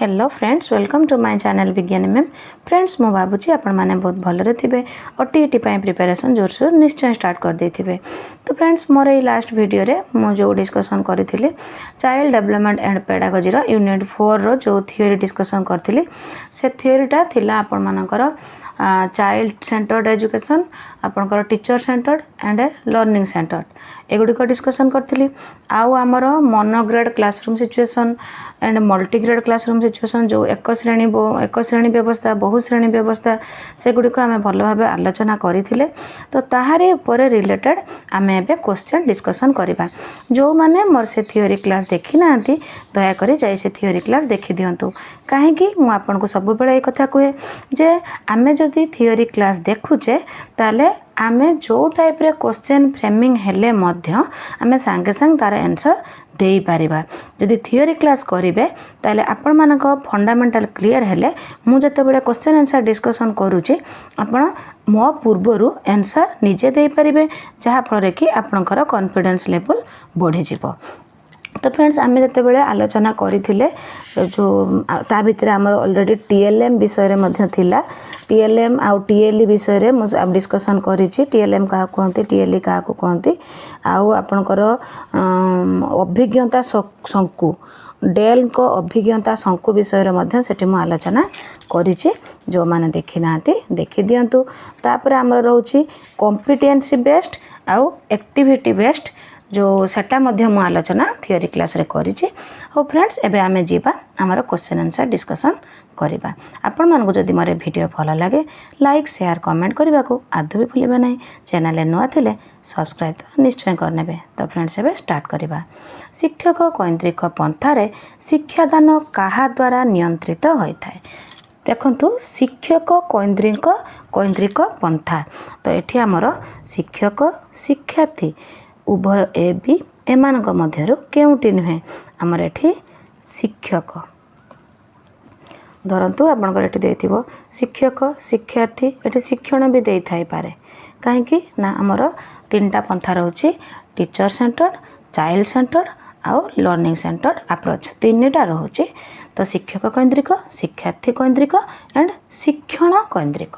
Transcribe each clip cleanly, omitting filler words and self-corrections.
Hello friends welcome to my channel विज्ञानी ma'am. Friends मु भावुची आपण मैंने बहुत भलरे थे ओटीईटी प्रिपेरेसन जोरसोर निश्चय स्टार्ट कर देथिबे। तो फ्रेंड्स मोर ये लास्ट वीडियो रे मु जो डिस्कसन करी चाइल्ड डेवलपमेंट एंड पेडागोजी रो यूनिट 4 रो जो थ्योरी डिस्कसन करथिली से थ्योरीटा थिला आपण मानकर चाइल्ड सेंटर्ड एजुकेशन आपणकर teacher centred and learning centred एगुड़ी डिस्कसन करी आउ आमर monograde classroom situation and multigrade classroom situation जो एक श्रेणी व्यवस्था बहु श्रेणी व्यवस्था से गुड़िक आम भल भाव आलोचना करथिले। तो ताहारी उपरे रिलेटेड आम एबे क्वेश्चन डिस्कसन करबा। जो माने मोर से थ्योरी क्लास देखि नांती दया करी जाई से थ्योरी क्लास देखि दियंतु। काहेकि मु आपन को सब बेले ए कथा कहे जे आमे जदि थ्योरी क्लास देखुचे ताले आमे जो टाइप रे क्वेश्चन फ्रेमिंग हेले मध्य आमे संगे संग तार आंसर दे पारिबा। जदि थ्योरी क्लास करिवे ताले आपण मानक फंडामेंटल क्लियर हेले मु जते बेले क्वेश्चन आंसर डिस्कशन करूची आपण मो पूर्वरु आंसर निजे दे पारिबे जहा फल कि आपनकर कॉन्फिडेंस लेवल बढ़ी जिवो। तो फ्रेंड्स आम जिते बड़े आलोचना करथिले जो ता भितर आमर ऑलरेडी टीएलएम विषय रे थिला टीएलएम आउ टीएलई विषय रे मु डिस्कशन करिछि। टीएलएम का कहते टीएलई का कहते आउ आपनकर अभिज्ञता शंकु डेल को अभिज्ञता शंकु विषय रे सेठी मु आलोचना करिछि। जो माने देखि नांती देखि दियंतु। तापर आमर रहउछि कॉम्पिटेंसी बेस्ड आउ एक्टिविटी बेस्ड जो सेटा मध्य मु आलोचना थ्योरी क्लास रे करिछि। हो फ्रेंड्स एबे आमे जीवा हमर क्वेश्चन आंसर डिस्कशन करिबा। आपण मानको जदि मोर वीडियो भलो लागे लाइक शेयर कमेंट करबा को आदु भी भूलिबा नै। चैनल रे नवा थिले सब्सक्राइब तो निश्चय करनेबे। तो फ्रेंड्स एबे स्टार्ट करिबा। शिक्षक कैंद्रिक पंथा रे शिक्षादान काहा द्वारा नियंत्रित होइथाय। देखंतु शिक्षक कैंद्रिक पंथा तो एठी हमर शिक्षक शिक्षार्थी उभय ए बी एमानक मध्यरु केउटी नुहे हमर एठी शिक्षक धरतु आपनकर एठी देथिबो शिक्षक शिक्षार्थी एठी शिक्षण भी देई थाई पारे। काहे कि ना हमर तीनटा पंथा रहउची टीचर सेंटर्ड चाइल्ड सेंटर्ड आउ लर्निंग सेंटर्ड अप्रोच तीनटा रहउची। तो शिक्षक कैंद्रिक शिक्षार्थी कैंद्रिक एंड शिक्षण कैंद्रिक।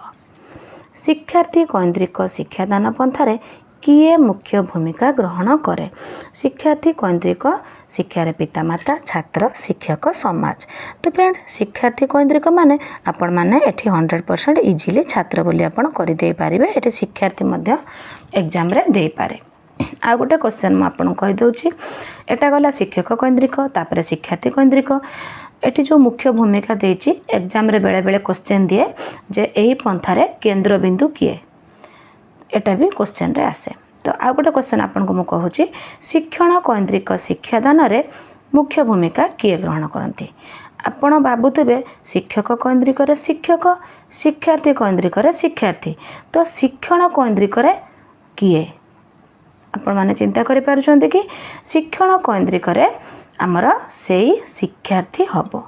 शिक्षार्थी कैंद्रिक शिक्षादान पंथारे किए मुख्य भूमिका ग्रहण करे। शिक्षार्थी कैंद्रिक शिक्षार पितामाता छात्र शिक्षक समाज। तो फ्रेंड शिक्षार्थी कैंद्रिक माने आपण माने एठी 100% इजीली छात्र बोली आपण करि दे पारिबे। एठी शिक्षार्थी मध्य एग्जाम रे दे पारे। आ गोटे क्वेश्चन म आपण कहि दउची एटा गला शिक्षक कैंद्रिक तापर शिक्षार्थी कैंद्रिक। एठी जो मुख्य भूमिका देची एग्जाम रे बेले बेले क्वेश्चन दिए जे एही पंथारे केंद्र बिंदु किए एटा भी क्वेश्चन रे आसे। तो आ गोटे क्वेश्चन आपन को मु कहूची शिक्षण कैंद्रिक शिक्षादान रे मुख्य भूमिका किए ग्रहण करंती। आपण भाबुतबे शिक्षक कैंद्रिक रे शिक्षक शिक्षार्थी कैंद्रिक रे शिक्षार्थी। तो शिक्षण कैंद्रिक रे किए आपण माने चिंता करि पारुछन्ते कि शिक्षण कैंद्रिक रे हमर सेही शिक्षार्थी हबो।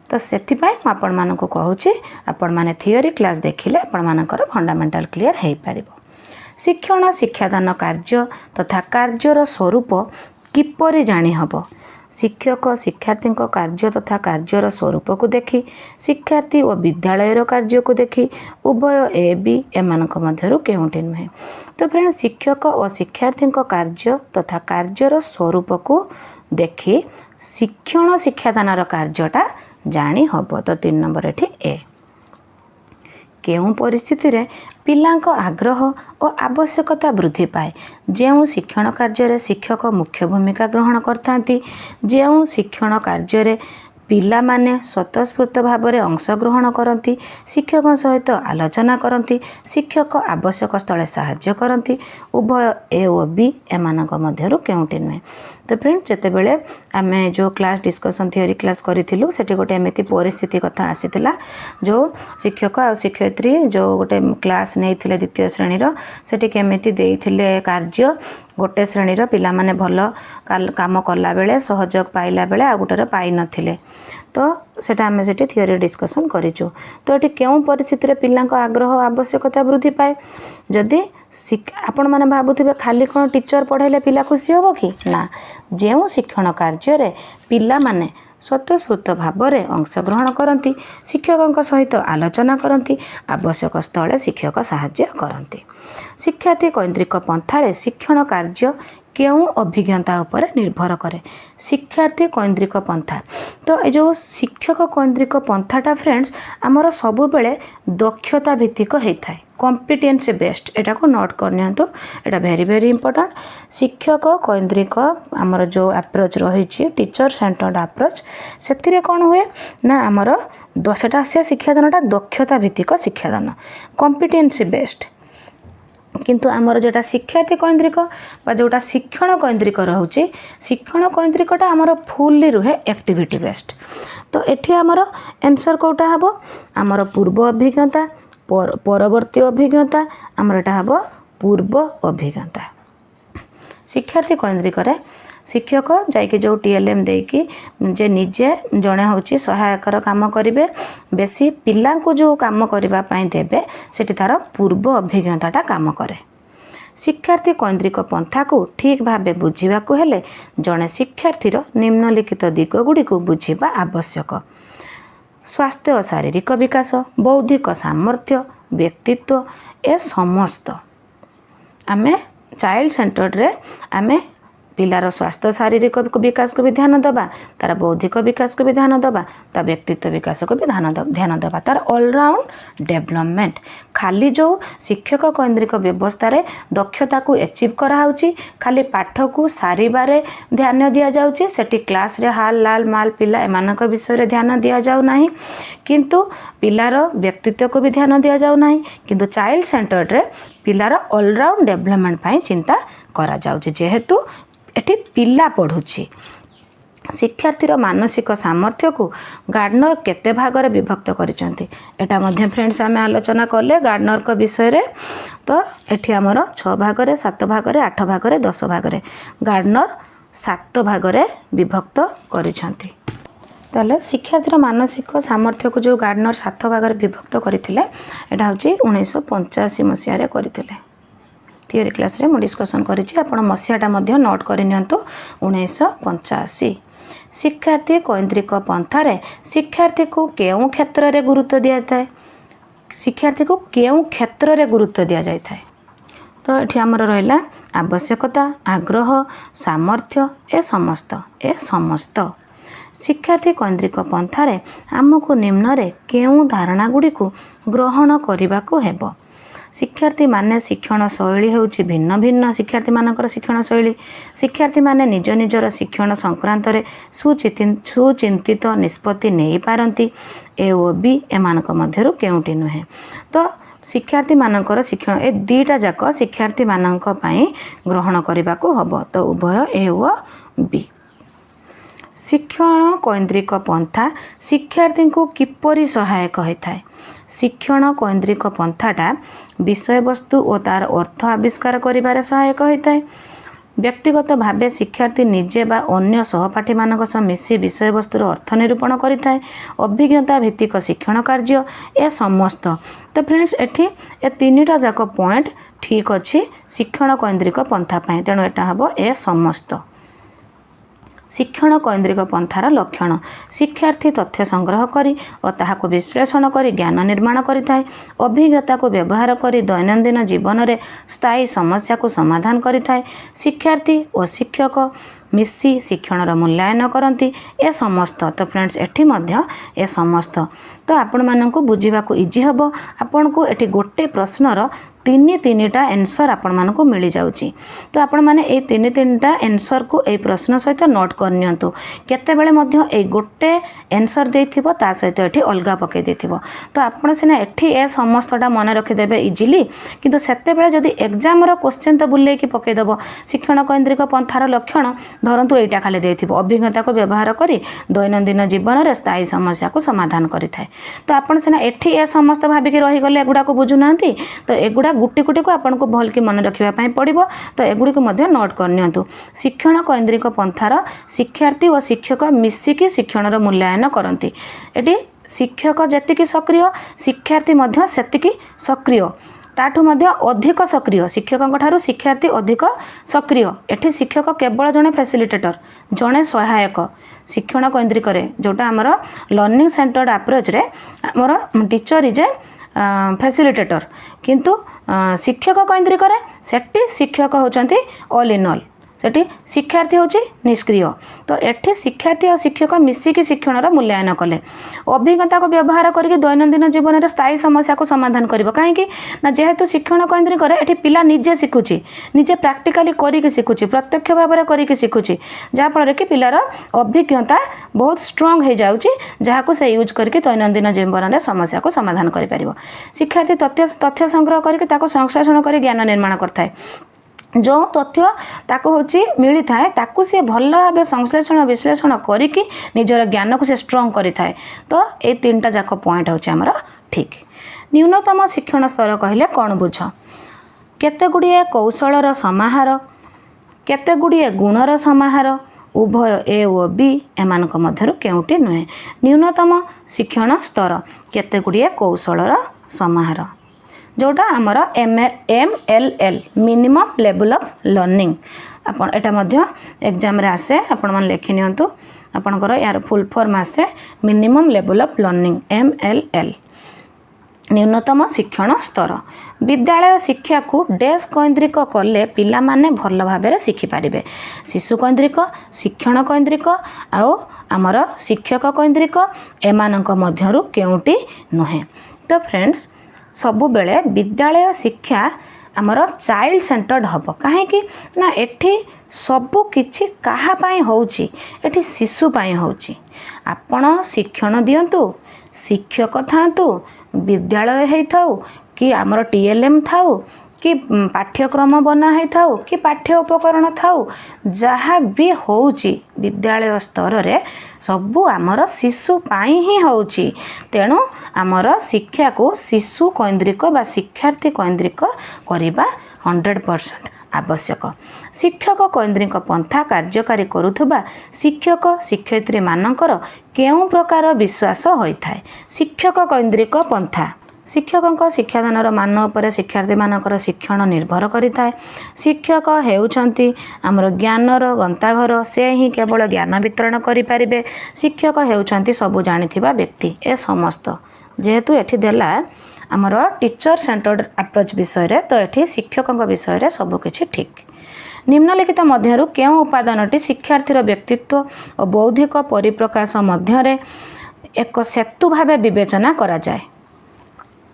तो सेति पय आपण मानको कहूची आपण माने थ्योरी क्लास देखिले आपण मानकर फंडामेंटल क्लियर हेई पारिबो। शिक्षण शिक्षादान कार्य तथा कार्यर स्वरूप किपरि जानि हबो। शिक्षक शिक्षार्थी कार्य तथा कार्यर स्वरूप को देखि शिक्षार्थी और विद्यालय कार्य को देखि उभय ए बी एमानक मध्यरु केउंटी नुहे। तो फ्रेंड शिक्षक और शिक्षार्थी कार्य तथा कार्यर स्वरूप को देखि शिक्षण शिक्षादान कार्यटा जानी हबो। तो 3 नंबर एठी ए केउं परिस्थिति रे पिलांक आग्रह और आवश्यकता वृद्धि पाए। जेउ शिक्षण कार्य रे शिक्षक मुख्य भूमिका ग्रहण करथांती जेउ शिक्षण कार्य रे पिला माने स्वतःस्फूर्त भाव में अंशग्रहण करती शिक्षक सहित आलोचना करती शिक्षक आवश्यक स्थले साहाय्य करती उभय ए और बी एमानक मध्यरु केउंटी नुहे। तो फ्रेंड्स जेते बेले आमे जो क्लास डिस्कशन थ्योरी क्लास करिथिलु सेठी गोटे एमिति परिस्थिति कथा आसीथिला जो शिक्षक आ शिक्षयित्री जो गोटे क्लास नैथिले द्वितीय श्रेणी रो सेठी केमिति देइथिले कार्य गोटे श्रेणी रो पिला माने भलो काम कला बेले सहयोग पाइला बेले आ गोटे पाई नथिले। तो सेटा आमे सेठी थ्योरी डिस्कशन करिचु। तो एठी केउं परिस्थिति रे पिलांक आग्रह आवश्यकता वृद्धि पाए। जदि आपण माने भाबुथिबे खाली कोन टीचर पढ़ाइले पिला खुशी होबो कि ना जेउ शिक्षण कार्य रे पिला माने स्वतःस्फूर्त भाव में अंशग्रहण करती, शिक्षकों सहित आलोचना करती, आवश्यक स्थले शिक्षक साहाय्य करती। शिक्षार्थी केन्द्रिक पंथार शिक्षण कार्य क्यों अभिज्ञता उपर निर्भर करे? शिक्षार्थी केन्द्रिक पंथा तो ये जो शिक्षक केन्द्रिक पंथाटा फ्रेंड्स आमर सबु बेले दक्षता भित्तिक होता है, कॉम्पिटेंसी बेस्ड। एटा को नोट करनी एटा वेरी वेरी इंपोर्टेंट। शिक्षक केन्द्रिक आमर जो अप्रोच रही टीचर सेंटर्ड अप्रोच से कौन हुए ना आमर सेटा से शिक्षादानटा दक्षता भित्तिक शिक्षादान कॉम्पिटेंसी बेस्ड। किंतु आमर जोटा शिक्षार्थी केन्द्रिक बा जोटा शिक्षण केन्द्रिक रोचे शिक्षण केन्द्रिकटा आमर फुल्ली रुहे एक्टिविटी बेस्ड। तो एठी आमर आंसर कोटा हम आमर पूर्व अभिज्ञता परवर्ती अभिज्ञता आमर एटा हम पूर्व अभिज्ञता। शिक्षार्थी केन्द्रिक शिक्षक जाइए जो टीएलएम देकी जे निजे जड़े हूँ सहायकर काम करेंगे बेसी पिला को जो काम करने देवे सेठी तार पूर्व अभिज्ञताटा काम करे। शिक्षार्थी केन्द्रिक पंथा को ठीक भाव बुझा हेले जड़े शिक्षार्थीर निम्नलिखित दिगगुड़ी को बुझा आवश्यक। स्वास्थ्य और शारीरिक विकास, बौद्धिक सामर्थ्य, व्यक्तित्व ए समस्त आमे चाइल्ड सेंटर्ड रे आमे पिलार स्वास्थ्य शारीरिक विकास को भी ध्यान देवा, तार बौद्धिक विकास को भी ध्यान देवा, तार व्यक्तित्व विकास को भी ध्यान देवा, तार ऑलराउंड डेवलपमेंट। खाली जो शिक्षक केन्द्रिक व्यवस्था रे दक्षता को अचीव कराऊँची खाली पाठ को सारिबारे ध्यान दिया जाउची, सेठी क्लास रे हाल लाल माल पिला एमानक विषय रे ध्यान दिया जाउ नाही, किंतु पिलार व्यक्तित्व को भी ध्यान दिया जाउ नाही। किंतु चाइल्ड सेंटर्ड रे पिलार ऑलराउंड डेवलपमेंट पई चिंता करा जाउची जेहेतु एठी पिला पढ़ुची। शिक्षार्थीर मानसिक सामर्थ्य को गार्डनर केते भाग में विभक्त करिसेंती एटा मध्य फ्रेंड्स आम आलोचना कले गार्डनर को विषय रे। तो एठी हमर 6 भाग रे 7 भाग रे 8 भाग रे 10 भाग रे गार्डनर 7 भाग रे विभक्त करिसेंती। ताले शिक्षार्थीर मानसिक सामर्थ्य को जो गार्डनर 7 भाग रे विभक्त करथिले एटा होची 1985 मसिया रे करथिले। थियोरी क्लास रे मु डिस्कशन करिछि, आपण मसियाटा मध्य नोट करि नियंतु 1985। शिक्षार्थी केन्द्रिक पंथारे शिक्षार्थी को केउं क्षेत्र रे गुरुत्व दिया जाए? शिक्षार्थी को केउं क्षेत्र रे गुरुत्व दिया जाए? तो एठी हमर रहला आवश्यकता, आग्रह, सामर्थ्य ए समस्त। शिक्षार्थी केन्द्रिक पंथारे आमको निम्न रे केउं धारणा गुडी को ग्रहण करिबा को हेबो? शिक्षार्थी माने शिक्षण शैली होउची भिन्न भिन्न शिक्षार्थी मानकर शिक्षण शैली। शिक्षार्थी माने निज निजर शिक्षण संक्रांत रे सुचिंतित निष्पत्ति नहीं पारंती। ए ओ बी एमानक मध्यरु केउटी नुहे। तो शिक्षार्थी मानकर शिक्षण ए दीटा जाक शिक्षार्थी मानक पई ग्रहण करिबा को हबो। तो उभय ए ओ बी। शिक्षण केन्द्रिक पंथा शिक्षार्थी को किपरि सहायक होता है? शिक्षण केन्द्रिक पंथाटा विषय वस्तु और तार अर्थ आविष्कार करिबारे सहायक होता है। व्यक्तिगत भावे शिक्षार्थी निजे बा अन्य सहपाठी मानक सह मिसी विषय वस्तुर अर्थ निरूपण करिथाय। अभिज्ञता भित्तिक शिक्षण कार्य ए समस्त। तो फ्रेंड्स एठी ए तीनटा जाक पॉइंट ठीक अछि शिक्षण केन्द्रिक पंथा पई, तेणु एटा हबो ए समस्त। शिक्षण केन्द्रिक पंथार लक्षण शिक्षार्थी तथ्य संग्रह करी और ताहाको विश्लेषण करी ज्ञान निर्माण करिथाय। अभिज्ञता को व्यवहार करी दैनंदिन जीवन में स्थायी समस्या को समाधान करिथाय। शिक्षार्थी और शिक्षक मिसी शिक्षण मूल्यांकन करती ए समस्त। तो फ्रेंड्स एठी मध्य ए समस्त। तो आपण मानकु बुझीबाकू इजी हबो। आपण को एठी गोटे प्रश्नर तीनटा आंसर आपण मानकु मिली जाउची। तो आपण माने ए तीनटा आंसर को ए प्रश्न सहित नोट कर नियंतु। केते बेले मध्य ए गोटे आंसर देथिबो ता सहित एठी अलगा पके देथिबो। तो आपण सिना एठी ए समस्तटा मन रखि देबे इजीली, किंतु सेते बेले जदी एग्जाम रो क्वेश्चन तो बुल्ले की पके देबो शिक्षण केन्द्रिक पंथार लक्षण धरंतु एटा खाली देथिबो अभिज्ञता को व्यवहार करी दैनंदिन जीवन में स्थायी समस्या को समाधान करिथाय। तो आपण सिना एठी ए समस्त भाबिकी रही गले एगुडा को बुझु नांती। तो एगुडा गुटी गुटी को आपन को भल की मन रखिबा पई पड़िबो। तो एगुडी को मध्य नोट कर नियंतु। शिक्षण केन्द्रिक पंथार शिक्षार्थी और शिक्षक मिसिकी शिक्षणर मूल्यांकन करती। एटी शिक्षक जेतिकी सक्रिय शिक्षार्थी मध्य सेतिकी सक्रिय। ताठू मध्य अधिक सक्रिय शिक्षकों ठारू शिक्षार्थी अधिक सक्रिय एठी शिक्षक केवल जड़े फैसिलिटेटर जड़े सहायक शिक्षण केन्द्रिक जोटा आमर लर्निंग सेंटर्ड अप्रोच रे आमर टीचर इज ए फैसिलिटेटर किंतु शिक्षक केन्द्रिक सेठी शिक्षक होचंती ऑल इन ऑल सेठी शिक्षार्थी होची निष्क्रिय तो एठी शिक्षार्थी और शिक्षक मिसिकी शिक्षण मूल्यांकन कले अभिज्ञता को व्यवहार करके दैनंदिन जीवन में स्थायी समस्या को समाधान करिवो कहीं ना जेहेतु शिक्षण केन्द्रिक एठी पिला निजे शिखुची निजे प्रैक्टिकली करके शिखुची प्रत्यक्ष भाव में करके शिखुची जहाँफल कि पिलार अभिज्ञता बहुत स्ट्रांग हो जाऊँगी जहाँ को से यूज करके दैनंदिन जीवन में समस्या को समाधान करिवो शिक्षार्थी तथ्य संग्रह करके संश्लेषण कर ज्ञान निर्माण करता है जो तथ्य ताको होची मिली थाए ताकू से भल भाव संश्लेषण विश्लेषण करिकी निजर ज्ञान को से स्ट्रांग करि थाए तो ए तीनटा जाक पॉइंट होची हमर ठीक न्यूनतम शिक्षण स्तर कहले कौन बुझ केते गुड़िए कौशलर समाहार केते गुड़िए गुणर समाहार उभय ए ओ बी एमानक मध्यरु केउटी नुहे न्यूनतम शिक्षण स्तर केते गुड़िए कौशलर समाहार जोटा आमर MLL minimum level of learning आपण एटा मध्य एग्जाम रे आसे आपण मन लिखि नियंतु आपणकर यार फुल फॉर्म आसे minimum level of learning MLL न्यूनतम शिक्षण स्तर विद्यालय शिक्षा को डेस्क केन्द्रिक कले पिला माने भल भाव में शिखिपारे शिशु केन्द्रिक शिक्षण केन्द्रिक आउ आमर शिक्षक केन्द्रिक एमानक मध्यरु केउटी नुहे तो फ्रेंड्स सबु बेले विद्यालय शिक्षा आमर चाइल्ड सेंटर्ड हम कहीं ना एठी सबु किछि कहा पाई होउची एठी शिशु पाई होउची आपण शिक्षण दियंतु शिक्षक थांतु विद्यालय है थाउ कि आमर TLM थाउ कि पाठ्यक्रम बना है थाउ कि पाठ्य उपकरण थाउ जहाँ भी होउची विद्यालय स्तर रे सबु आमर शिशु पाई ही होउची तेणु आमर शिक्षा को शिशु केन्द्रिक बा शिक्षार्थी केन्द्रिक करिबा 100% आवश्यक शिक्षक केन्द्रिक पंथा कार्यकारी करुथबा शिक्षक शिक्षयित्री मानकर केउं प्रकार विश्वास होइथाय शिक्षक केन्द्रिक पंथा शिक्षकों शिक्षादानर मान उपर शिक्षार्थी मानकर शिक्षण निर्भर करिथाय शिक्षक हेउछंती आमर ज्ञानर गंताघर से ही केवल ज्ञान वितरण करिपारिबे शिक्षक हेउछंती सबु जानिथिबा व्यक्ति ए समस्त जेहेतु एठी देला आमर टीचर सेंटर्ड अप्रोच विषय रे तो एठी शिक्षकों विषय रे सबु किछि ठीक निम्नलिखित मध्यरु केउं उपादानटी शिक्षार्थीर व्यक्तित्व और बौद्धिक परिप्रकाश मध्यरे एक सेतु भावे विवेचना करा जाए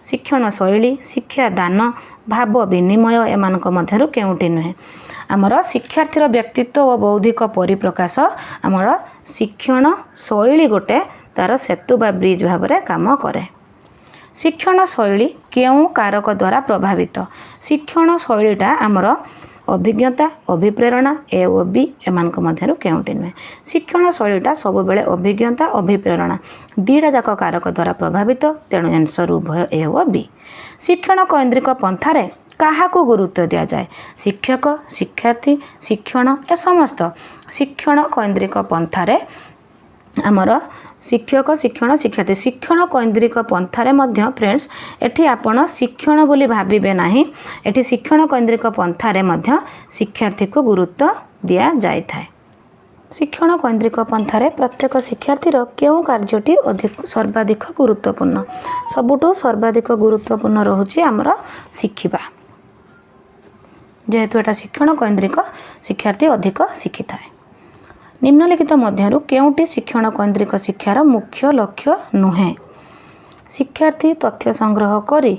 शिक्षण शैली शिक्षा दान भाव विनिमय एमानक मध्यरु केउटी नुहे आमर शिक्षार्थीर व्यक्तित्व और बौद्धिक परिप्रकाश आमर शिक्षण शैली गोटे तार सेतु बा ब्रिज भाव में काम करे शिक्षण शैली केउं कारक द्वारा प्रभावित शिक्षण शैलीटा आमर अभिज्ञता अभिप्रेरणा ए ओ बी एमानक मध्यरु केउटी नुहे शिक्षण शैलीटा सब बेले अभिज्ञता अभिप्रेरणा दीटा जाक कारक द्वारा प्रभावित तेणु आंसर उभय ए ओ बी शिक्षण केन्द्रिक पंथारे काहाको गुरुत्व दिया जाए शिक्षक शिक्षार्थी शिक्षण ए समस्त शिक्षण केन्द्रिक पंथारे आमर शिक्षक शिक्षण शिक्षार्थी शिक्षण केन्द्रिक पंथारे मध्य फ्रेंड्स एठी आपण शिक्षण बोली भाबिबे नाही एठी शिक्षण केन्द्रिक पंथारे मध्य शिक्षार्थी को गुरुत्व दिया जाय थाए शिक्षण केन्द्रिक पंथारे प्रत्येक शिक्षार्थीर केउं कार्यटी अधिक सर्वाधिक गुरुत्वपूर्ण सबुठु सर्वाधिक गुरुत्वपूर्ण रहुछि आमर शिखिबा जेहेतु एटा शिक्षण केन्द्रिक शिक्षार्थी अधिक शिखि थाए निम्नलिखित मध्यरु केउंटी शिक्षण केन्द्रिक शिक्षार मुख्य लक्ष्य नुहे शिक्षार्थी तथ्य संग्रह करी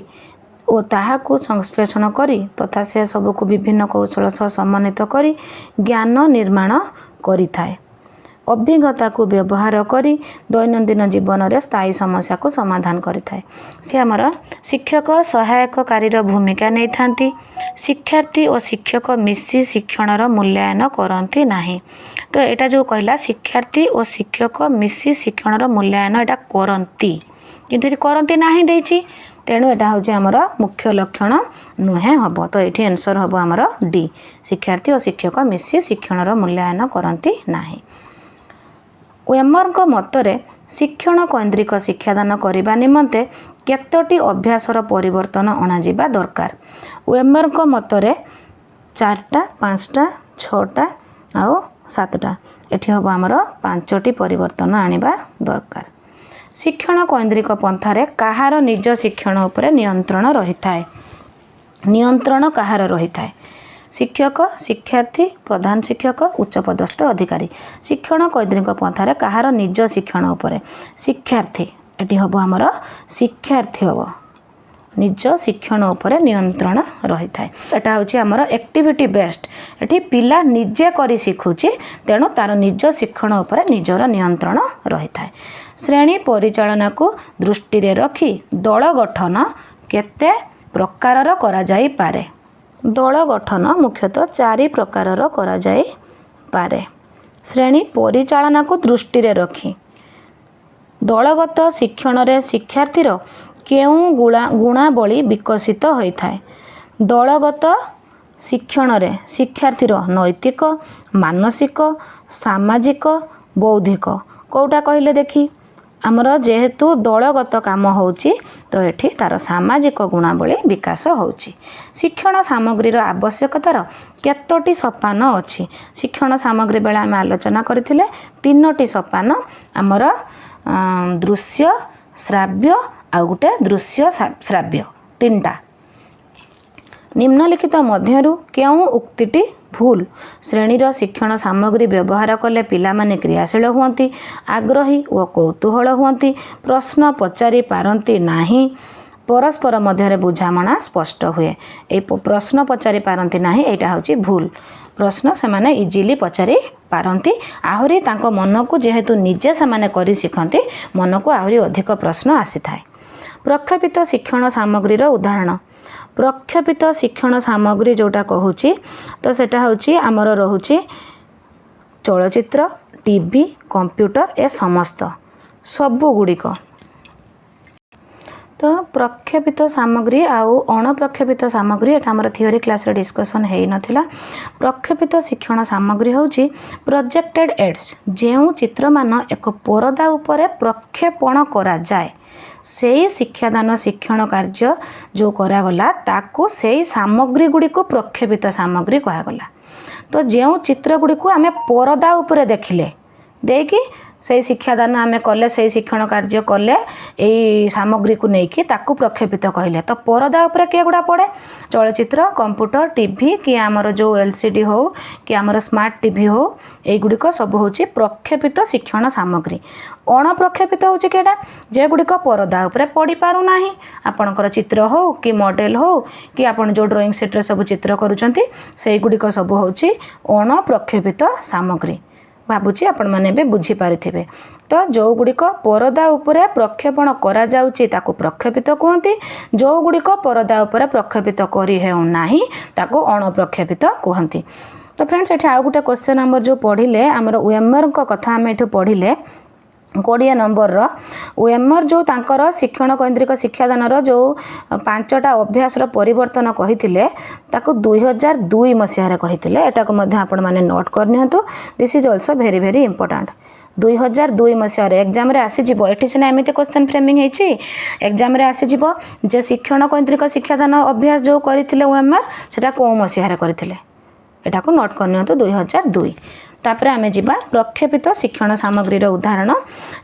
और ताहाकु संश्लेषण करी तथा से सबको विभिन्न कौशल सह समन्वित करी ज्ञान निर्माण करिथाए अभिज्ञता को व्यवहार करी दैनंदिन जीवन में स्थायी समस्या को समाधान करिथाए से आमर शिक्षक सहायककारी भूमिका नहीं थांती शिक्षार्थी और शिक्षक मिसी शिक्षणर मूल्यांकन करती नाही तो एटा जो कहला शिक्षार्थी और शिक्षक मिसी शिक्षणर मूल्यांकन एटा करती किंतु करती नाही देछि तेणु एटा होछि आमर मुख्य लक्षण नुहे हबो तो एठी आंसर हबो आमर डी शिक्षार्थी और शिक्षक मिसी शिक्षणर मूल्यांकन करती नाही वेमरଙ୍କ ମତରେ शिक्षण कैंद्रिक शिक्षादान करने निमंते केतोटी अभ्यासर परिवर्तन अणाजिबा दरकार। वेमर मतरे 4टा 5टा 6टा आउ 7टा एठी हम आमर 5टी परिवर्तन आनिबा दरकार। शिक्षण कैंद्रिक पंथारे कहार निज शिक्षण उपरे नियंत्रण रही थाए। नियंत्रण कहार रही थाए? शिक्षक, शिक्षार्थी, प्रधान शिक्षक, उच्चपदस्थ अधिकारी। शिक्षण कैंद्रिक पंथारे कहार निज शिक्षण उपरे शिक्षार्थी एटी हम आमर शिक्षार्थी हम निज शिक्षण उपरे नियंत्रण रही थाए। एटा होची आमर एक्टिविटी बेस्ड। एठी पिला निजे करी शिखुची तेणु तार निज शिक्षण उपरे निजर नियंत्रण रही थाए। श्रेणी परिचालना को दृष्टि रे रखी दल गठन केते प्रकारर करा जाई पारे। दल गठन मुख्यतः 4 प्रकारर करा जाई पारे। श्रेणी परिचालना को दृष्टि रे रखी दलगत शिक्षण रे शिक्षार्थीर केउं गुणावली विकसित होइथाए। दलगत शिक्षण रे शिक्षार्थीर नैतिक, मानसिक, सामाजिक, बौद्धिक कोटा कहले देखी आमर जेहेतु दलगत काम होउची तो एठी तार सामाजिक गुणावली विकास होउची। शिक्षण सामग्रीर आवश्यकतार केतोटी सोपान अछि। शिक्षण सामग्री बेला आम आलोचना करथिले 3टी सोपान आमर दृश्य, श्राव्य आ गुटे दृश्य श्राव्य 3टा। निम्नलिखित मध्यरु केउं उक्तिटी भूल? श्रेणीर शिक्षण सामग्री व्यवहार कले पिला माने क्रियाशील हुअंती, आग्रही व कौतूहल हुअंती, प्रश्न पचारि पारंती नाही, परस्पर मध्य बुझामणा स्पष्ट हुए। ए प्रश्न पचारि पारंती नाही एटा होची भूल। प्रश्न से माने इजिली पचारि पारंती, आहुरी तांको मन को जेहेतु निजे से माने करी शिखंती मन को आहुरी अधिक प्रश्न आसी थाए। प्रक्षेपित शिक्षण सामग्रीर उदाहरण। प्रक्षेपित शिक्षण सामग्री जोटा कहूची तो सेटा होची आमर रहुची चलचित्र, टीवी, कंप्यूटर ए समस्त सबु गुड़िक। तो प्रक्षेपित सामग्री आउ अणप्रक्षेपित सामग्री एटा हमर थियोरी क्लास रे डिस्कशन हेई नथिला। प्रक्षेपित शिक्षण सामग्री होची प्रोजेक्टेड एड्स जेउ चित्र मान एक परदा उपरे प्रक्षेपण करा जाए सेही शिक्षादान शिक्षण कार्य जो करागला ताकू सेही सामग्री गुड़ी को प्रक्षेपित सामग्री कहागला। तो जेउ चित्र गुड़ी को आमे परदा उपरे देखिले देकी से शिक्षादान आम कले से शिक्षण कार्य कले यही सामग्री को लेकिन ताकू प्रक्षेपित कहले। तो परदा उपरे किए गुड़ा पड़े चलचित्र, कंप्यूटर, टीवी कि आमर जो एलसीडी हो कि आमर स्मार्ट टीवी हो यगुड़िक सब हूँ प्रक्षेपित शिक्षण सामग्री। अणप्रक्षेपित हूँ किटा जे गुड़िक परदा उपरे पड़ पारु नाही आपणकर चित्र हो कि मॉडल हो कि आपण जो ड्राइंग सीट रे सब चित्र करूचंती से गुड़िक सब हूँ अणप्रक्षेपित सामग्री। भावुची आपण माने भी बुझी पारिथिबे। तो जो गुड़िक परदा उपरे प्रक्षेपण करा जाउची ताकू प्रक्षेपित कहती, जो गुड़िक परदा उपरे प्रक्षेपित करी हेउ नाही ताकू अणप्रक्षेपित कहती। तो फ्रेंड्स एठी आउ गुटे क्वेश्चन नंबर जो पढ़िले आमर वेमर को कथा आम एठू पढ़िले 20 नंबर वेमर जो तांकर शिक्षण केन्द्रिक शिक्षादान जो 5टा अभ्यास परिवर्तन कही ताकू 2002 मसीह कही एटाक आपण मैंने नोट करनी। This is also very very important. 2002 Masih exam रे आसीज ये सीना एमती क्वेश्चन फ्रेमिंग होती एग्जाम रे आसीज जे शिक्षण केन्द्रिक शिक्षादान अभ्यास जो करते वेमर से कौ मसीह करते एटा को नोट करनी 2002। तापर आम जा प्रक्षेपित शिक्षण सामग्रीर उदाहरण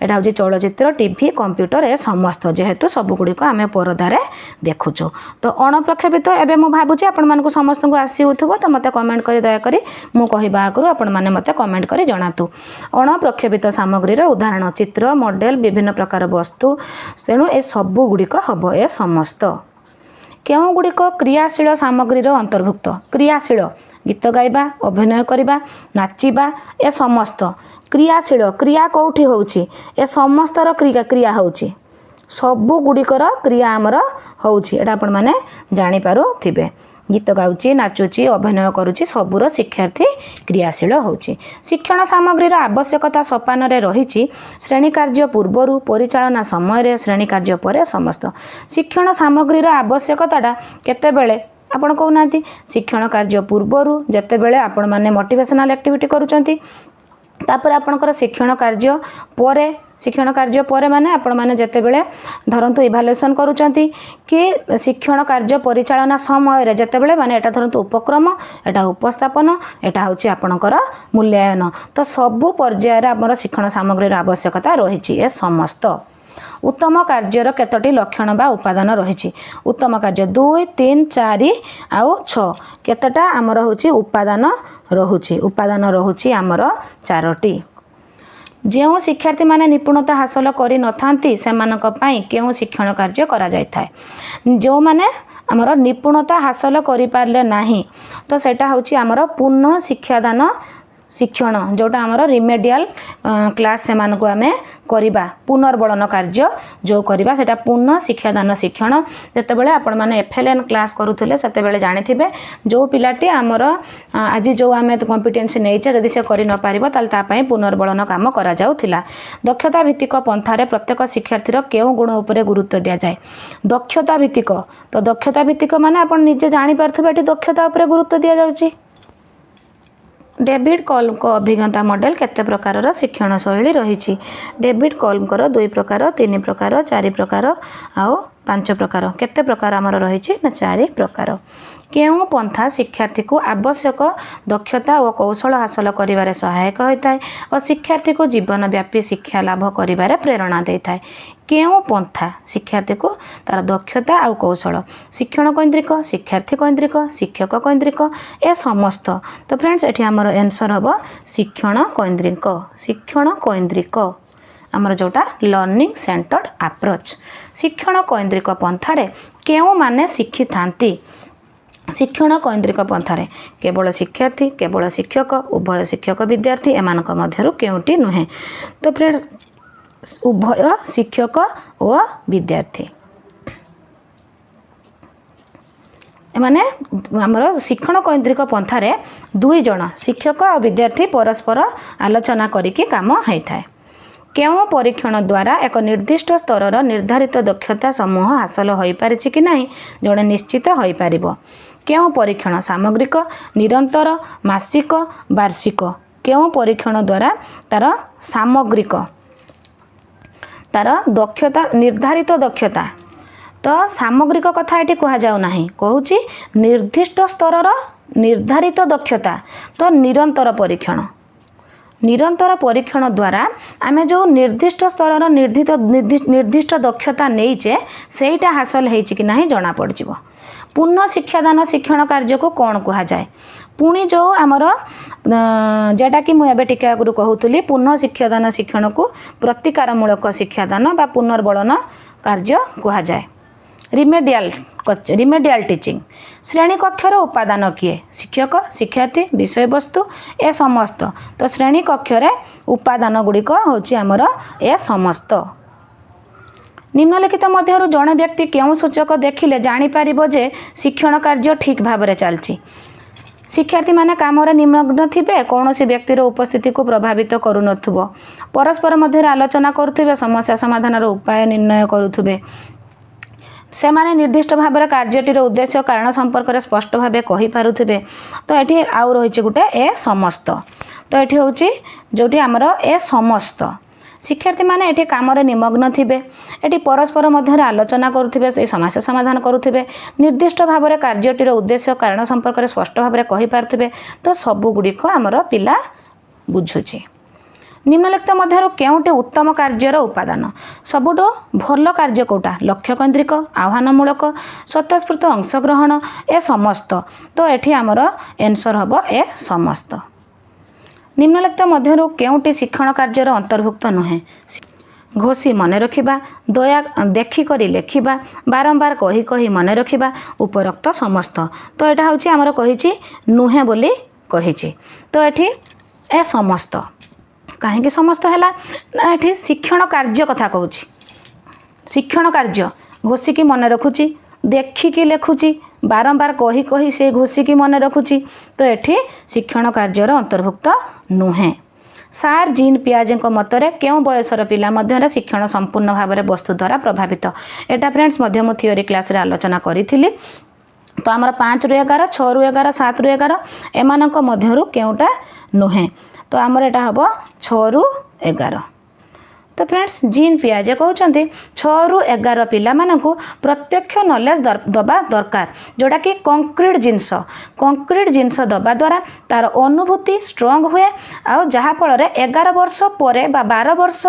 एटा हूँ चलचित्र, टीवी, कंप्यूटर ए समस्त जेहेतु सबुगुड़िक आम परदारे देखुचु। तो अणप्रक्षेपित एवं मुझे भावुँ आपण मानक समस्त को आसी होथबो तो मते कमेंट करी दयाकरी मु कहबा आगु आपण माने मते कमेंट करी जणातु। अणप्रक्षेपित सामग्रीर उदाहरण चित्र, मॉडल, विभिन्न प्रकार वस्तु तेणु ए सबुगुड़िक हम ए समस्त। केउं गुड़िक क्रियाशील सामग्रीर अंतर्भुक्त? क्रियाशील गीत गाइबा, अभिनय करवा, नाचिबा ए समस्त क्रियाशील। क्रिया कौटी होउची ए समस्तर क्रिया होउची सबु गुड़िकर क्रिया आमर होउची एटा आपण माने जानि पारुथिबे। गीत गाउची, नाचुची, अभिनय करुची सबुर शिक्षार्थी क्रियाशील होउची। शिक्षण सामग्रीर आवश्यकता सोपान रे रहिची श्रेणी कार्य पूर्वरु, परिचालना समय रे, श्रेणी कार्य परे समस्त। शिक्षण सामग्रीर आवश्यकताटा केतेबेले आपण कहूनाती शिक्षण कार्य पूर्वरु जेतेबेले आपण माने मोटिवेशनल एक्टिविटी करूचंती तापर आपणकर शिक्षण कार्य पर माने आपण माने जेतेबेले धरंतु इभालुएसन करूचंती कि शिक्षण कार्य परिचालना समय जेतेबेले माने एटा धरंतु उपक्रम एटा उपस्थापन एटा होची आपणकर मूल्यांकन तो सबु पर्याय रे हमर शिक्षण सामग्री आवश्यकता रहिछि ए समस्त उत्तम कार्यर केतोटी लक्षण बा उपादान रही उत्तम कार्य 2 3 4 आउ 6 केतटा आमर होची उपादान रहुची आमर 4टी जो शिक्षार्थी माने निपुणता हासिल करि नथांती सेमानक पई केउ शिक्षण कार्य करा जाय थाए जो माने आमर निपुणता हासिल करि पारले नाही तो सेटा होची आमर पुनः शिक्षादान शिक्षण जोटा आमर रिमेडियल क्लास से मानक आमे करिबा पुनर्बलन कार्य जो करिबा सेटा पुनः शिक्षादान शिक्षण जेतेबेले आपण माने एफएलएन क्लास करूथले सेतेबेले जानिथिबे जो पिलाटी आमर आज जो आमे कॉम्पिटेंसी नेइचे जदि से करि न पारिबो ताल ता पई पुनर्बलन काम करा जाउथिला दक्षता भित्तिक पंथारे प्रत्येक शिक्षार्थीर केउ गुण उपरे गुरुत्व दिया जाय दक्षता भित्तिक तो दक्षता भित्तिक माने आपण निजे जानि पारथबे एटी दक्षता उपरे गुरुत्व दिया जाउची डेविड कॉल्म अभिज्ञता मॉडल केते प्रकार शिक्षण शैली रही डेविड कॉल्म 2 प्रकार 3 प्रकार 4 प्रकार आउ 5 प्रकार केते प्रकार आमर रही 4 प्रकार केउ पंथा शिक्षार्थी को आवश्यक दक्षता और कौशल हासिल करिवारे सहायक होता है और शिक्षार्थी को जीवन व्यापी शिक्षा लाभ करिवारे प्रेरणा देता है केउ पंथा शिक्षार्थी को तार दक्षता और कौशल शिक्षण केन्द्रिक शिक्षार्थी केन्द्रिक शिक्षक केन्द्रिक ए समस्त तो फ्रेंड्स एठी हमर आंसर हबो शिक्षण केन्द्रिक आमर जोटा लर्निंग सेंटर्ड अप्रोच शिक्षण केन्द्रिक पंथारे केउ माने शिक्षी थांती शिक्षण केन्द्रिक पंथारे केवल शिक्षार्थी केवल शिक्षक उभय शिक्षक विद्यार्थी एमानक मध्यरु केउटी नुहे तो फ्रेंड्स उभय शिक्षक और विद्यार्थी माने आमर शिक्षण केन्द्रिक पंथारे 2 जण शिक्षक और विद्यार्थी परस्पर आलोचना करिके काम होइथाय केउ परीक्षण द्वारा एक निर्दिष्ट स्तर निर्धारित दक्षता समूह हासिल हो पारिछि कि नहीं जड़े निश्चित हो पारिबो केउ परीक्षण सामग्रिक निरंतर मासिक वार्षिक केउ परीक्षण द्वारा तार सामग्रिक तार दक्षता निर्धारित दक्षता तो सामग्रिक कथा ये कह जाऊ नहीं कहूँ निर्दिष्ट स्तर निर्धारित दक्षता तो निरंतर परीक्षण द्वारा आमे जो निर्दिष्ट स्तर निर्दिष्ट दक्षता नहींचे सेटा हासिल होइछि कि नहीं जना पड़जिवो पुनः शिक्षादान शिक्षण कार्य को कौन कह जाए पुणी जो आमर जेटा कि मुझे टिके आगु कहूली पुनः शिक्षादान शिक्षण को प्रतिकारमूलक शिक्षादान बा पुनर्बलन कार्य कह जाए रिमेडियल टीचिंग श्रेणी कक्षर उपादान किए शिक्षक शिक्षार्थी विषय वस्तु ए समस्त तो श्रेणी कक्षरे उपादान गुड़िक होची आमर ए समस्त निम्नलिखित मध्यरु जड़े व्यक्ति केउ सूचक देखिले जानी पारिबो जे शिक्षण कार्य ठीक भाव चलछि शिक्षार्थी माने काम निमग्न थिबे कौन सी व्यक्तिर उपस्थिति को प्रभावित करू नथुबो परस्पर मध्य आलोचना करुथिबे समस्या समाधान उपाय निर्णय करुथिबे से माने निर्दिष्ट भाव में कार्यटीर उद्देश्य कारण संपर्क में स्पष्ट भाव कही पारुथिबे तो ये आउ रही गोटे ए समस्त तो ये हूँ जोटी आमर ए समस्त शिक्षार्थी माने ये काम निमग्न थिबे ये परस्पर मध्य आलोचना करुथिबे से समस्या समाधान करुथिबे निर्दिष्ट भाव में कार्यटीर उद्देश्य कारण संपर्क में स्पष्ट भाव में कही पारुथिबे तो सबुगुड़िक आमर पिला बुझुछि निम्नलिखित मध्यरु केउटी उत्तम कार्यर उपादान सबुठ भल कार्य कोटा लक्ष्य केन्द्रिक आह्वानमूलक स्वतःस्फूर्त अंशग्रहण ए समस्त तो ये आमर आंसर हम ए समस्त निम्नलिखित मध्यरु केउटी शिक्षण कार्यर अंतर्भुक्त नुहे घोषी मन रखिबा दया देखिकरी लेखिबा बारंबार कही कही मन रखिबा उपरोक्त समस्त तो यहाँ हूँ आमर कही नुहे बोली कही तो ये ए समस्त कहीं समस्त है ना ये शिक्षण कार्य कथा कहूँ शिक्षण कार्य घोषिकी मन रखुची देखिकी लिखुची बारंबार कही कही से घोषिकी मन रखुची तो ये शिक्षण कार्यर अंतर्भुक्त नुहे सार जीन पियाजे मतरे केउ बयसर पिला मध्य शिक्षण संपूर्ण भाव में वस्तु द्वारा प्रभावित एटा फ्रेंड्स मु थियोरी क्लास रे आलोचना करी तो आमर 5 रु 11 6 रु 11 7 रु 11 एमानक मध्यरु केउटा नुहे तो आमर एटा हम 6 ରୁ 11। तो फ्रेंड्स जीन पियाजे कहते 6 ରୁ 11 पिला मानकु प्रत्यक्ष नॉलेज दबा दरकार जोड़ा कि कंक्रीट जिनस दबा द्वारा तार अनुभूति स्ट्रॉन्ग हुए आउ जहा फल 11 वर्ष पर 12 वर्ष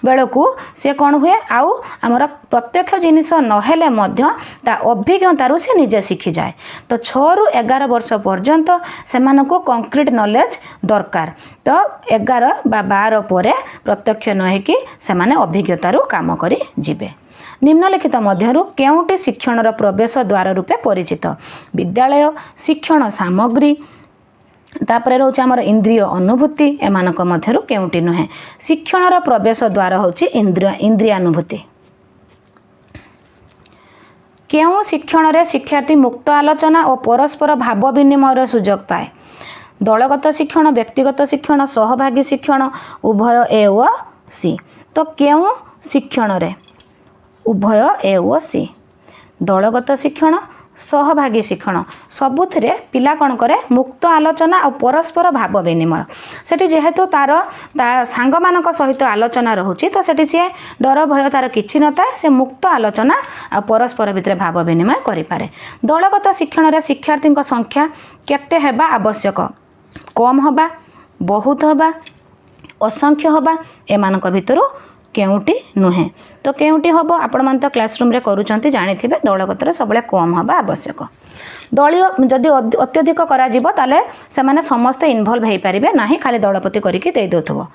बेलू से कौन हुए आउ आमर प्रत्यक्ष जिनिस नहेले मध्य ता अभिज्ञतारू से निजे शिखी जाए। तो 6 ରୁ 11 वर्ष पर्यंत से कंक्रीट नॉलेज दरकार। तो 11 बा 12 पर प्रत्यक्ष नहेकि से माने अभिज्ञतारू काम करी जिबे। निम्नलिखित मध्यरु केउटी शिक्षणर प्रवेश द्वार रूपे परिचित? विद्यालय, शिक्षण सामग्री, तापरे रोचे आमर इंद्रिय अनुभूति, एमानक मध्यरु केउटी नुहे। शिक्षणर प्रवेश द्वार होची इंद्रियानुभूति। केउ शिक्षण रे शिक्षार्थी मुक्त आलोचना और परस्पर भाव विनिमयर सुजोग पाए? दलगत शिक्षण, व्यक्तिगत शिक्षण, सहभागी शिक्षण, उभय ए व सी। तो केउ शिक्षण रे उभय ए व सी, दलगत शिक्षण, सहभागी शिक्षण सबुथिरे पिला कौन करे मुक्त आलोचना और परस्पर भाव विनिमय। सेठी जेहेतु तार सांग मानक सहित आलोचना रहुची तो सेठी सी डर भय तार किछि नता, से मुक्त आलोचना और परस्पर भितर भाव विनिमय करि पारे। दलगत शिक्षण रे शिक्षार्थी संख्या केते हेबा आवश्यक? कम हबा, बहुत हबा, असंख्य हबा, एमानक भितरु केउटी नुहे। तो केउटी हम आपण मान तो क्लासरूम रे करूचंती जानिथिबे दलगत सब कम हवा आवश्यक। दलीय जदि अत्यधिक करा जिवो ताले से माने समस्त इन्वॉल्व हेई परिबे नाही, खाली दलपति करिकि देई दोथबो।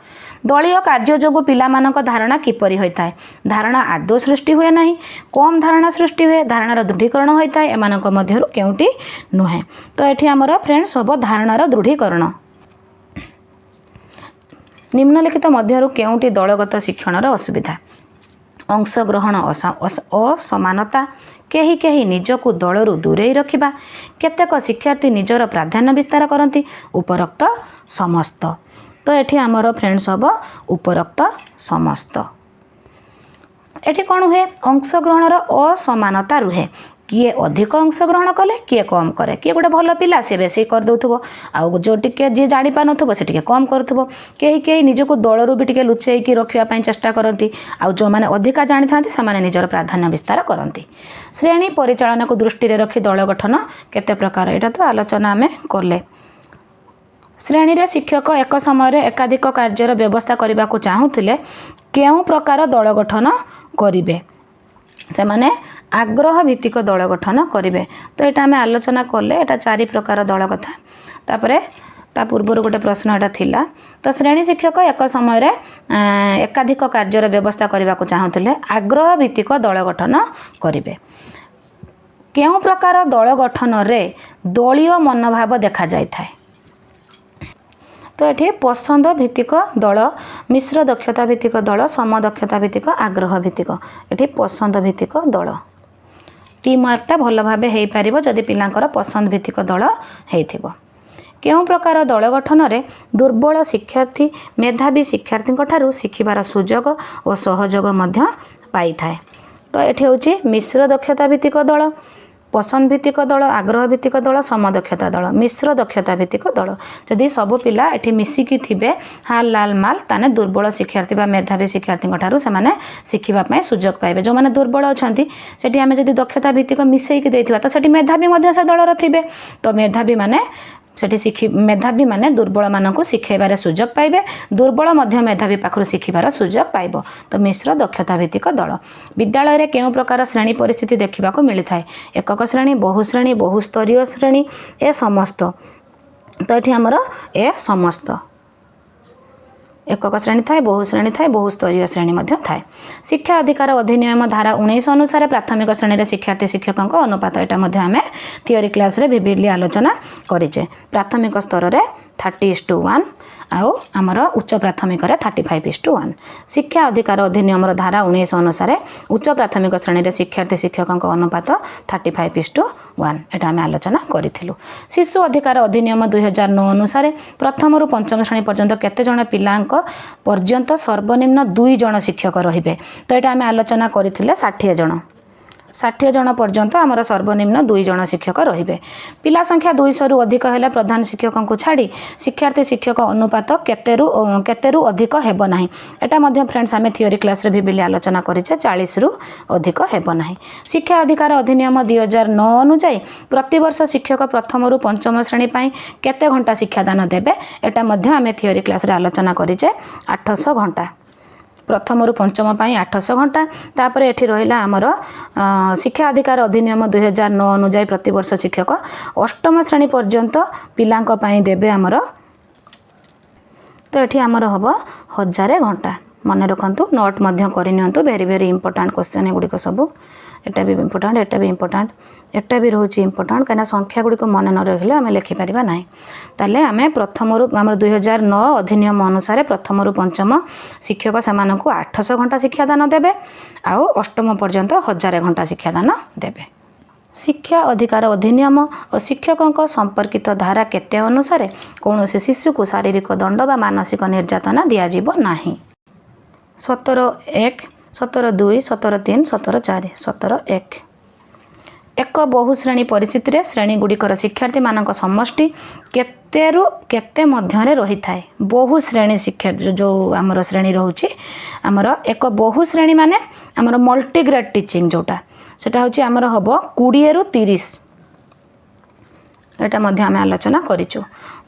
दलीय कार्य जोगु पिला मानक धारणा किपरि होइताय? धारणा आदौ सृष्टि हुए नाही, कम धारणा सृष्टि हुए, धारणार दृढ़ीकरण होइताय, एमानक मध्यरु केउटी नुहे। तो एठी हमर फ्रेंड्स सब धारणार दृढ़ीकरण। निम्नलिखित मध्यरु केउटी दलगत शिक्षणर असुविधा? अंशग्रहण असमानता, केही केही निजकु दलरू दूरेई रखिबा, केतेक शिक्षार्थी निजर प्राधान्य विस्तार करती, उपरोक्त समस्त। तो एठी आमर फ्रेंड्स हम उपरोक्त समस्त। एठी कौन हुए? अंशग्रहणर असमानता रुहे। किए अधिक अंशग्रहण कले, किए कम करे। किए गोटे भल पिला से बेसी कर दउथबो, आउ जो टिके जे जानि पा नथबो से टिके कम करथबो। केही केही निजको दलरू भी टिके लुचेई कि रखिया पई चेष्टा करती, आउ जो माने अधिका जानि थांती से माने निजर प्राधान्य विस्तार करती। श्रेणी परिचालन को दृष्टि रे रखी दल गठन केते प्रकार, एटा तो आलोचना आमे करले। श्रेणी रे शिक्षक एक समय रे एकाधिक कार्यर व्यवस्था करबा को चाहुथिले, केउ प्रकार दल गठन करिवे? से माने आग्रह भित्तिक दल गठन करेंगे। तो यहाँ आम आलोचना कले, यहाँ 4 प्रकार दल कथा। तापरे ता पूर्वर गोटे प्रश्न एटा थिला। तो श्रेणी शिक्षक एक समय रे एकाधिक कार्यर व्यवस्था करने को चाहूले, आग्रह भित्तिक दल गठन करेंगे। केउ प्रकार दल गठन रे दलीय मनोभाव देखा जाय थाए? तो ये पसंद भित्तिक दल, मिश्र दक्षता भित्तिक दल, सम दक्षता भित्तिक, आग्रह भित्तिक। ये पसंद भित्तिक दल। टीम वर्कटा भल भाव हो पार जदि पिलांकर पसंद भित्तिक दल हो। केउ प्रकार दल गठन रे दुर्बल शिक्षार्थी मेधावी शिक्षार्थी ठारू शिखिबार सुजोग और सहयोग मध्य पाई थाए। तो ये हूँ मिश्र दक्षता भित्तिक दल, पसंद भित्तिक दल, आग्रह भित्तिक दल, समदक्षता दल, मिश्र दक्षता भित्तिक दल। जदि सब पिला एठी मिसिकी थिबे हाल लाल माल, ताने दुर्बल शिक्षार्थी बा मेधावी शिक्षार्थी ठारू से माने शिखिबा पई सुजोग पाइबे। जो माने दुर्बल अछंती सेठी आमे जदि दक्षता भित्तिक मिसेइकी देथिबा तो सेठी मेधावी मध्य से दलर थिबे। तो मेधावी माने सेठी मेधावी माने दुर्बल मानकु शिखेबार सुजोग पाइबे, दुर्बल मध्य मेधावी पाखरु शिखिबार सुजोग पाइबो। तो मिश्र दक्षता भित्तिक दल। विद्यालय रे केउ प्रकार श्रेणी परिस्थिति देखिबा को मिलि थाए? एकक श्रेणी, बहुस्तरीय श्रेणी, ए समस्त। तो एठी हमर ए समस्त। एकक श्रेणी थाए, बहुश्रेणी थाए, बहुस्तरीय श्रेणी मध्य थाए। शिक्षा अधिकार अधिनियम धारा 19 अनुसार प्राथमिक श्रेणी रे शिक्षार्थी शिक्षक अनुपात, एटा मध्य आमे थियोरी क्लास रे विविधली आलोचना करिचे। प्राथमिक स्तर रे 30:1 आउ आमर उच्च प्राथमिक 35:1। शिक्षा अधिकार अधिनियम धारा 19 अनुसार उच्च प्राथमिक श्रेणी रे शिक्षार्थी शिक्षक अनुपात 35:1, एटा आमे आलोचना करिथिलु। शिशु अधिकार अधिनियम 2009 अनुसार प्रथम रु पंचम श्रेणी पर्यंत केते जण पिलांक पर्यंत सर्वनिम्न 2 जण शिक्षक रहिबे? तो एटा आमे आलोचना करिथिले 60 जण। 60 जन पर्यंत आमर सर्वनिम्न 2 जन शिक्षक रहिबे। पिला संख्या 200 रु अधिक हेले प्रधान शिक्षकों को छाड़ी शिक्षार्थी शिक्षक अनुपात केतेरु अधिक हेब नाही। एटा मध्य फ्रेंड्स आमे थियोरी क्लास रे भी बिले आलोचना करिचे 40 रु अधिक हेब नाही। शिक्षा अधिकार अधिनियम 2009 अनुसार प्रति वर्ष शिक्षक प्रथम रु पंचम श्रेणी पई केते घंटा शिक्षादान देबे एटा मध्य आमे थियोरी क्लास रे आलोचना करिचे 800 घंटा। प्रथम रु पंचम 800 घंटा। तापर एठी रहिला आमर शिक्षा अधिकार अधिनियम 2009 अनुसार प्रति वर्ष शिक्षक अष्टम श्रेणी पर्यंत पिलांक पई देबे आमर। तो एठी आमर हबो 1000 घंटा। मन रखंतु नोट मध्य करिनियंतु वेरी वेरी इंपोर्टेंट क्वेश्चन एगुडी सब। एटा भी इंपोर्टेंट एटा भी इंपोर्टेंट एटा भी रोचे इंपोर्टेंट कहीं संख्या गुड़ी मन न रहिले आम लिखिपर ना। ताले आम प्रथम रु आम 2009 अधिनियम अनुसार प्रथम रु पंचम शिक्षक से 800 घंटा शिक्षादान देबे आउ अष्टम पर्यंत 1000 घंटा शिक्षादान देबे। शिक्षा अधिकार अधिनियम और शिक्षकों संपर्कित धारा केते अनुसार कौन से शिशु को शारीरिक दंड बा मानसिक निर्यातना दियाजिबो नाही। 17(1), 17(2), 17(3), 17(4), 17(1) एक बहुश्रेणी परिस्थिति रे श्रेणी गुड़िकर शिक्षार्थी मानक समष्टि केतेरु केते मध्यरे रही थाए। बहुश्रेणी शिक्षा जो आमर श्रेणी रोचे आमर एक बहुश्रेणी माने आमर मल्टीग्रेड टीचिंग जोटा सेटा होची आमर हबो 20 रु 30। एटा मध्य आम आलोचना करिचु।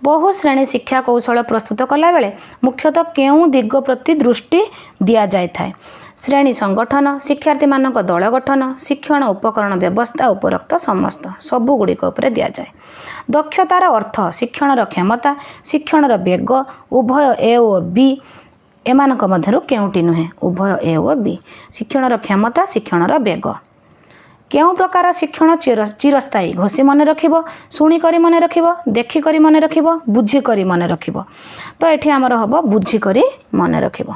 बहुश्रेणी शिक्षा कौशल प्रस्तुत कला बेले मुख्यतः केउ दिग प्रति दृष्टि दिया जाय थाए। श्रेणी संगठन शिक्षार्थी मानक दल गठन शिक्षण उपकरण व्यवस्था उपरोक्त समस्त सबु गुड़िक उपरे दिया जाए। दक्षतार अर्थ शिक्षणर क्षमता शिक्षणर वेग उभय ए और बी एमानक मध्यरु केउटी नुहे उभय ए और बी शिक्षणर क्षमता शिक्षणर वेग। केउ प्रकार शिक्षण चिरस्थायी घोषी मन रखिबो शुणी करी मन रखिबो देखि करी मन रखिबो बुझी करी मन रखिबो। तो एठी हमर हबो बुझी करी मन रखिबो।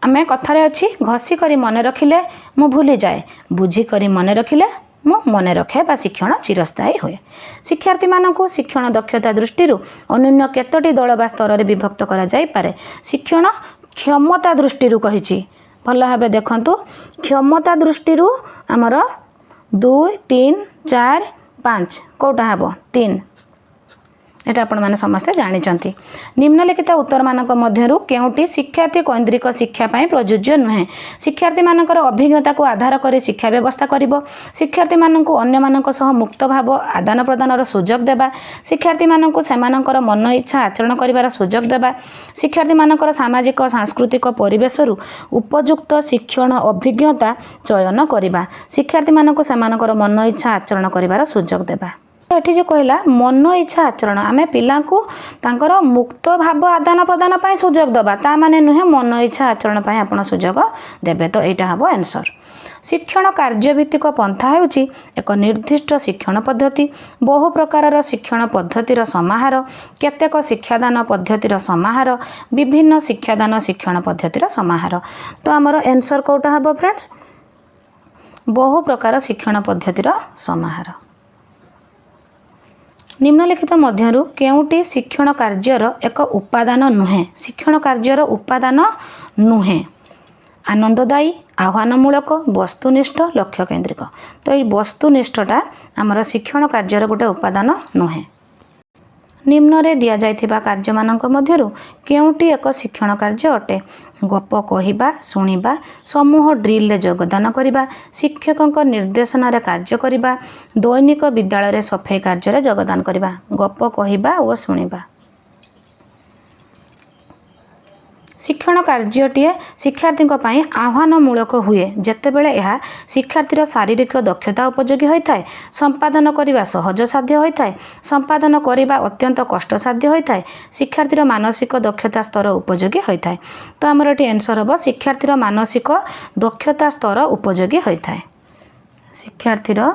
आमे कथारे अछि घसी करी मन रखिले मु भूली जाए बुझी करी मन रखिले मु मन रखे बा शिक्षण चिरस्थायी हुए। शिक्षार्थी मानकु शिक्षण दक्षता दृष्टि अन्य केतोटी दल बा स्तर रे विभक्त करा जाय पारे। शिक्षण क्षमता दृष्टि कहिछि भल भाबे देखंतु क्षमता दृष्टि आमर 2 3 4 5 कोटा हबो 3 एटा आपण माने समस्ते जानिचंती। निम्नलिखित उत्तर मानक मध्यरु केउटी शिक्षार्थी केन्द्रिक शिक्षा पई प्रयोज्य नुहे। शिक्षार्थी मानकर अभिज्ञता को आधार करी शिक्षा व्यवस्था करिवो। शिक्षार्थी मानकु अन्य मानक सह मुक्त भाव आदान प्रदानर सुजोग देबा। शिक्षार्थी मानकु सेमानकर मन इच्छा आचरण करिवार सुजोग देबा। शिक्षार्थी मानकर सामाजिक सांस्कृतिक परिवेशरु उपयुक्त शिक्षण अभिज्ञता चयन करिबा। शिक्षार्थी मानकु सेमानकर मन इच्छा आचरण करिवार सुजोग देबा। एठी जो कहला मन इच्छा आचरण आमे पिला को तांकर मुक्त भाव आदान प्रदान पाई सुजोग दबा ता माने नुहे मन इच्छा आचरण पाई आपण सुजोग देबे। तो एटा हबो आंसर। शिक्षण कार्यभित्तिक पंथा हेउची एक निर्दिष्ट शिक्षण पद्धति बहु प्रकारर शिक्षण पद्धतिर समाहार केतेक शिक्षादान पद्धतिर समाहार विभिन्न शिक्षादान शिक्षण पद्धतिर समाहार। तो हमर आंसर कोटा हबो फ्रेंड्स बहु प्रकार शिक्षण पद्धतिर समाहार। निम्नलिखित मध्यरु केउटी शिक्षण कार्यर एक उपादान नुहे। शिक्षण कार्यर उपादान नुहे आनंददायी आह्वानमूलक वस्तुनिष्ठ लक्ष्य केन्द्रिक। तो ये वस्तुनिष्ठटा आमर शिक्षण कार्यर गोटे उपादान नुहे। निम्न रे दिया जाइथिबा कार्य मानक मध्यरु केउटी एक शिक्षण कार्य अटे। गप कहिबा सुनिबा समूह ड्रिल रे योगदान करिबा शिक्षकक निर्देशन रे कार्य करिबा दैनिक विद्यालय रे सफाई कार्य रे योगदान करिबा गप कहिबा ओ सुनिबा। शिक्षण कार्यटीए शिक्षार्थी आह्वानमूलक हुए जेतेबेले यह शिक्षार्थीर शारीरिक दक्षता उपयोगी होता है संपादन करने सहज साध्य होता है संपादन करने अत्यंत कष्टसाध्य होता है शिक्षार्थीर मानसिक दक्षता स्तर उपयोगी होता है। तो आमर ये आंसर हम शिक्षार्थीर मानसिक दक्षता स्तर उपयोगी होता है। शिक्षार्थीर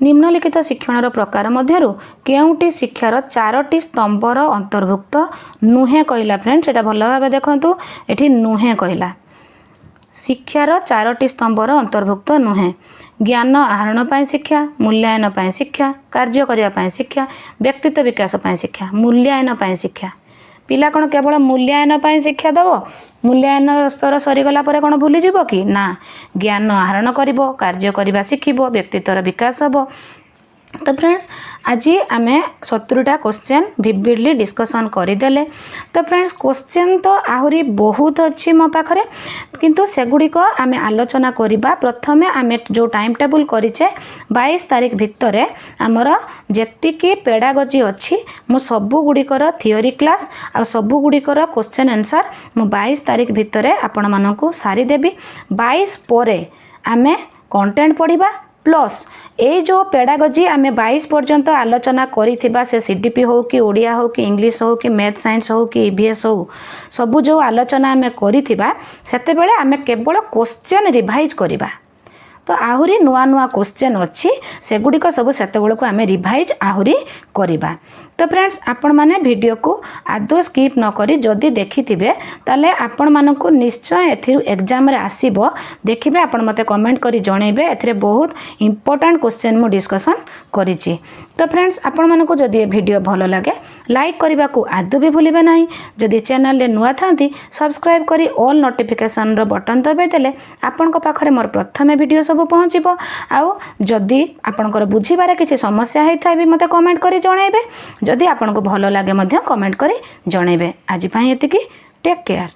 निम्नलिखित शिक्षण प्रकार मध्यरु केउटी शिक्षार चारोटी स्तंभर अंतर्भुक्त नुहे कहला फ्रेंड्स एटा भल भाबे देखंतु एठी नुहे कहला शिक्षार चारोटी स्तंभर अंतर्भुक्त नुहे ज्ञान आहरण पाई शिक्षा मूल्यांकन पाई शिक्षा कार्य करिया पाई शिक्षा व्यक्तित्व विकास पाई शिक्षा मूल्यांकन पाई शिक्षा पिला कौन केवल मूल्यांकन पर शिक्षा दब मूल्यांकन स्तर सरीगला कौन भूलीज कि ना ज्ञान आहरण कर कार्य करने शिखब व्यक्तित्वर विकास हम। तो फ्रेंड्स आज आम 70टा क्वेश्चन विविडली डिस्कसन करदेले। तो फ्रेंड्स क्वेश्चन तो आहरी बहुत अच्छी मो पाखरे किंतु सेगुड़िक आम आलोचना करवा। प्रथमे आम जो टाइम टेबुल करिचे 22 तारीख भितर आमर जेतिकी पेडागोजी अच्छी मु सबु गुड़िकर थियोरी क्लास आ सबु गुड़िकर क्वेश्चन आंसर मु 22 तारीख भितर आपण मानकु सारी देबी। 22 परे आमे कंटेंट पढ़िबा प्लस ये जो पेडागोजी आम 22 पर्यंत आलोचना करिथिबा से सीडीपी हो कि ओडिया हो कि इंग्लिश हो कि मैथ साइंस हो कि ईवीएस हो सबु जो आलोचना आम करिथिबा सेते बेले आम केवल क्वेश्चन रिवाइज करिबा। तो आहरी नुआ नुआ क्वेश्चन अच्छी सेगुड़िक सब सेते बेलू आम रिवाइज आहरी करिबा। तो फ्रेंड्स आपण माने वीडियो को आदौ स्किप न करी जदि देखिथिबे ताले आपण मानकु निश्चय एथिरु एग्जाम रे आसीबो देखिबे। आपण मते कमेंट करी जणैबे एथिरे बहुत इंपोर्टेंट क्वेश्चन मु डिस्कशन करिछि। तो फ्रेंड्स आपण मानकु जदि वीडियो भलो लागे लाइक करबा को आदौ भी भूलिबे नाही। जदि चैनल ले नुआ थांती सब्सक्राइब करी ऑल नोटिफिकेशन रो बटन दबाइ देले आपण को पाखरे मोर प्रथमे वीडियो सब पहुँचब। आउ जदि आपणकर बुझीबारे किसी समस्या होता भी मते कमेंट करी जणैबे। जदि आपनको भलो लागे मध्य कमेंट करी जणैबे। आज पई एतिकी टेक केयर।